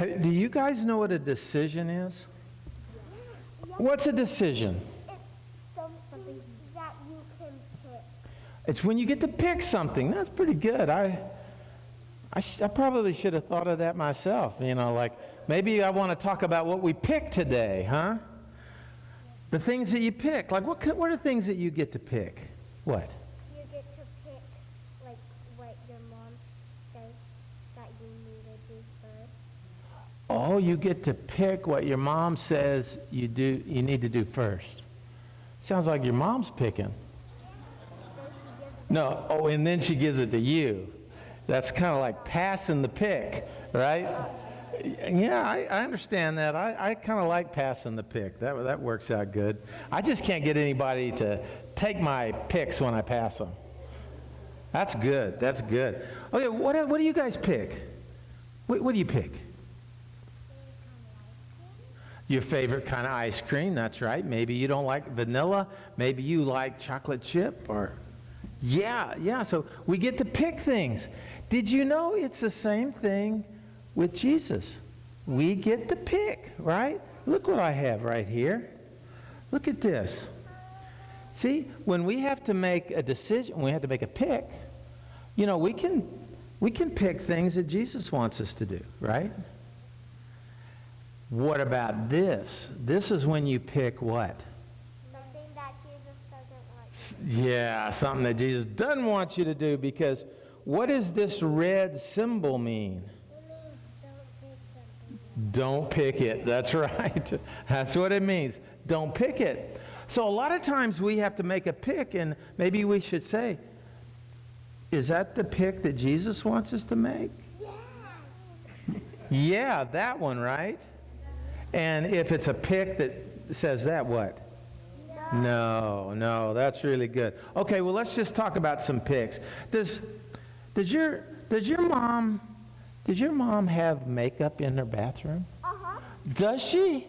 Do you guys know what a decision is? What's a decision? It's something that you can pick. It's when you get to pick something. That's pretty good. I probably should have thought of that myself. Like maybe I want to talk about what we pick today, huh? The things that you pick. Like what are things that you get to pick? What? You get to pick like what your mom says that you need to do first. Oh, you get to pick what your mom says you need to do first. Sounds like your mom's picking. No, and then she gives it to you. That's kind of like passing the pick, right? Yeah, I understand that. I kind of like passing the pick. That works out good. I just can't get anybody to take my picks when I pass them. That's good. That's good. Okay, what do you guys pick? What do you pick? Your favorite kind of ice cream, that's right. Maybe you don't like vanilla. Maybe you like chocolate chip or... Yeah, so we get to pick things. Did you know it's the same thing with Jesus? We get to pick, right? Look what I have right here. Look at this. See, when we have to make a decision, when we have to make a pick, we can pick things that Jesus wants us to do, right? What about this? This is when you pick what? Something that Jesus doesn't like. Yeah, something that Jesus doesn't want you to do, because what does this red symbol mean? It means don't pick something. Don't pick it. That's right. That's what it means. Don't pick it. So a lot of times we have to make a pick, and maybe we should say, is that the pick that Jesus wants us to make? Yeah. Yeah, that one, right? And if it's a pick that says that, what? No, that's really good. Okay, well, let's just talk about some picks. Does your mom have makeup in her bathroom? Uh-huh. Does she?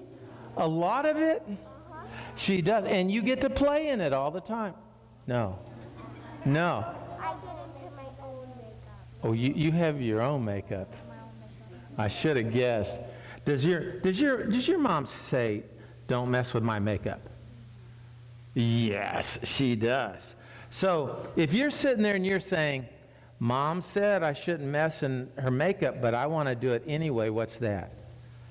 A lot of it? Uh-huh. She does. And you get to play in it all the time? No. I get into my own makeup. Oh, you have your own makeup. My own makeup. I should have guessed. Does your mom say, "Don't mess with my makeup"? Yes, she does. So if you're sitting there and you're saying, "Mom said I shouldn't mess in her makeup, but I want to do it anyway," what's that?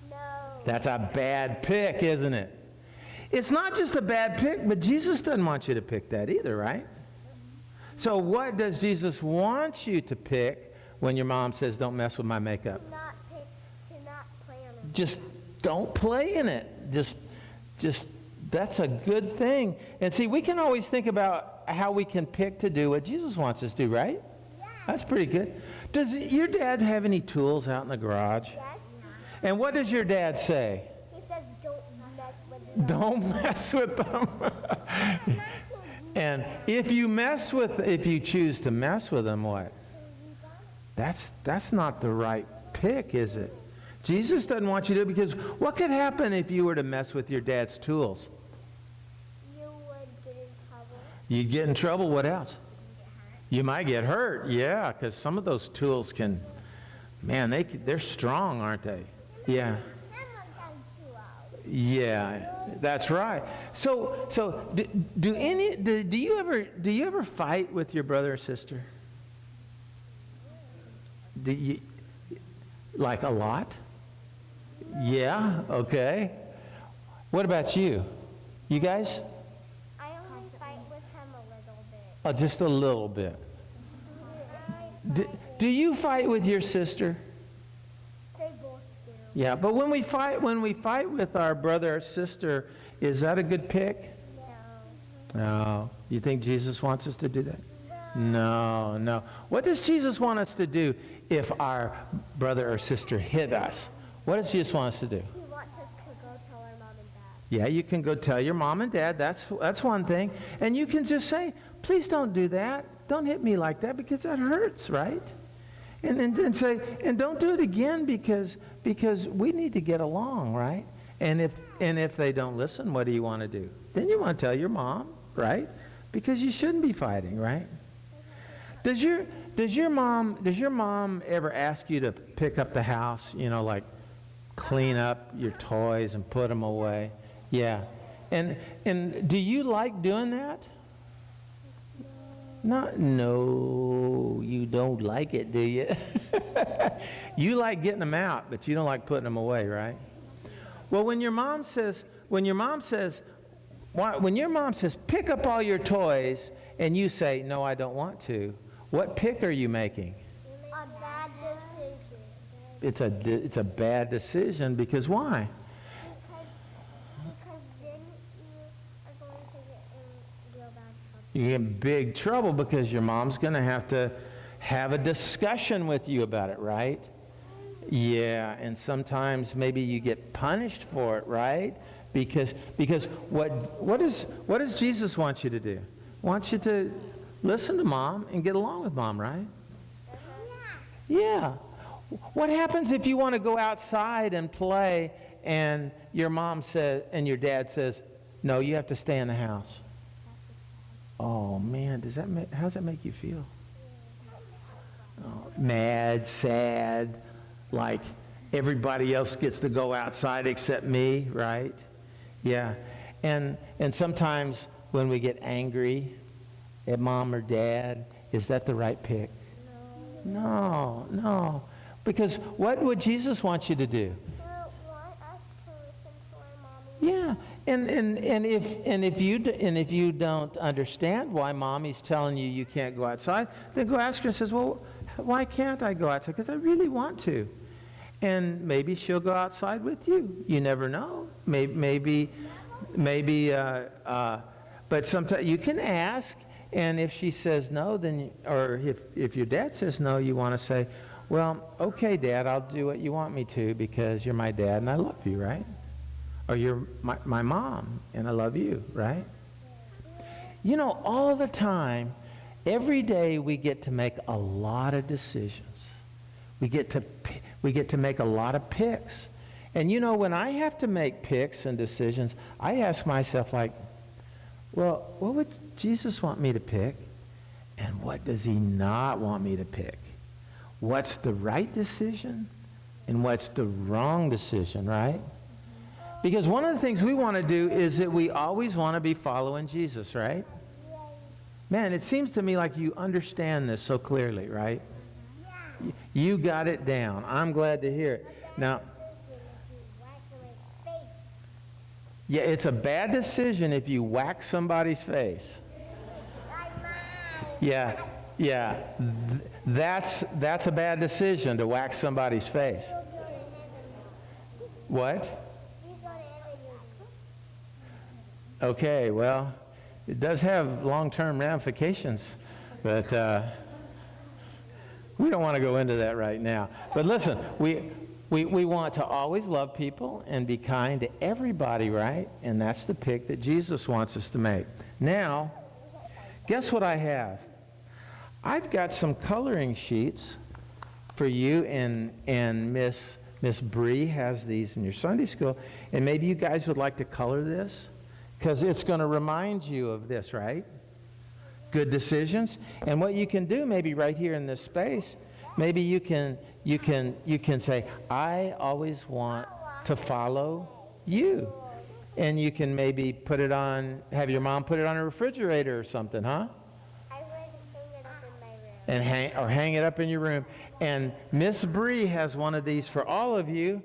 No. That's a bad pick, isn't it? It's not just a bad pick, but Jesus doesn't want you to pick that either, right? So what does Jesus want you to pick when your mom says, "Don't mess with my makeup"? To not play on it. Just don't play in it. Just that's a good thing. And see, we can always think about how we can pick to do what Jesus wants us to do, right? Yeah. That's pretty good. Does your dad have any tools out in the garage? Yes. And what does your dad say? He says don't mess with them. Don't mess with them. And if you choose to mess with them, what? That's not the right pick, is it? Jesus doesn't want you to, because what could happen if you were to mess with your dad's tools? You would get in trouble. You'd get in trouble. What else? You might get hurt. Yeah, because some of those tools can, man, they're strong, aren't they? Yeah. Yeah, that's right. So do you ever fight with your brother or sister? Do you, like a lot? Yeah, okay. What about you? You guys? I only fight with him a little bit. Oh, just a little bit. Do you fight with your sister? They both do. Yeah, but when we fight with our brother or sister, is that a good pick? No. No. You think Jesus wants us to do that? No. What does Jesus want us to do if our brother or sister hit us? What does Jesus want us to do? He wants us to go tell our mom and dad. Yeah, you can go tell your mom and dad. That's one thing. And you can just say, "Please don't do that. Don't hit me like that, because that hurts," right? And then say, and don't do it again, because we need to get along, right? And if they don't listen, what do you want to do? Then you want to tell your mom, right? Because you shouldn't be fighting, right? Does your mom ever ask you to pick up the house, like clean up your toys and put them away. Yeah. And do you like doing that? No, you don't like it, do you? You like getting them out, but you don't like putting them away, right? Well, when your mom says, pick up all your toys, and you say, no, I don't want to, what pick are you making? A bad decision. It's a bad decision because why? Because then you are going to get in real bad trouble. You get in big trouble because your mom's going to have a discussion with you about it, right? Yeah, and sometimes maybe you get punished for it, right? Because what does Jesus want you to do? Wants you to listen to mom and get along with mom, right? Yeah. What happens if you want to go outside and play and your mom says and your dad says, "No, you have to stay in the house"? Oh man, how does that make you feel? Oh, mad, sad, like everybody else gets to go outside except me, right? Yeah. And sometimes when we get angry at mom or dad, is that the right pick? No. Because what would Jesus want you to do? Well, want us to listen to our mommy. Yeah, and if you don't understand why mommy's telling you you can't go outside, then go ask her and says, well, why can't I go outside? Because I really want to. And maybe she'll go outside with you. You never know. Maybe, but sometimes you can ask, and if she says no, then, or if your dad says no, you want to say, well, okay, Dad, I'll do what you want me to because you're my dad and I love you, right? Or you're my mom and I love you, right? You know, all the time, every day we get to make a lot of decisions. We get to make a lot of picks. And you know, when I have to make picks and decisions, I ask myself like, well, what would Jesus want me to pick? And what does he not want me to pick? What's the right decision and what's the wrong decision, right? Because one of the things we want to do is that we always want to be following Jesus, right? Man, it seems to me like you understand this so clearly, right? You got it down. I'm glad to hear it. Now, yeah, it's a bad decision if you whack somebody's face. Yeah. That's a bad decision to whack somebody's face. What? Okay, well, it does have long-term ramifications, but we don't want to go into that right now. But listen, we want to always love people and be kind to everybody, right? And that's the pick that Jesus wants us to make. Now, guess what I have? I've got some coloring sheets for you, and Miss Bree has these in your Sunday school, and maybe you guys would like to color this because it's going to remind you of this, right? Good decisions. And what you can do maybe right here in this space, maybe you can say, I always want to follow you. And you can maybe put it on, have your mom put it on a refrigerator or something, huh? And hang it up in your room. And Miss Bree has one of these for all of you,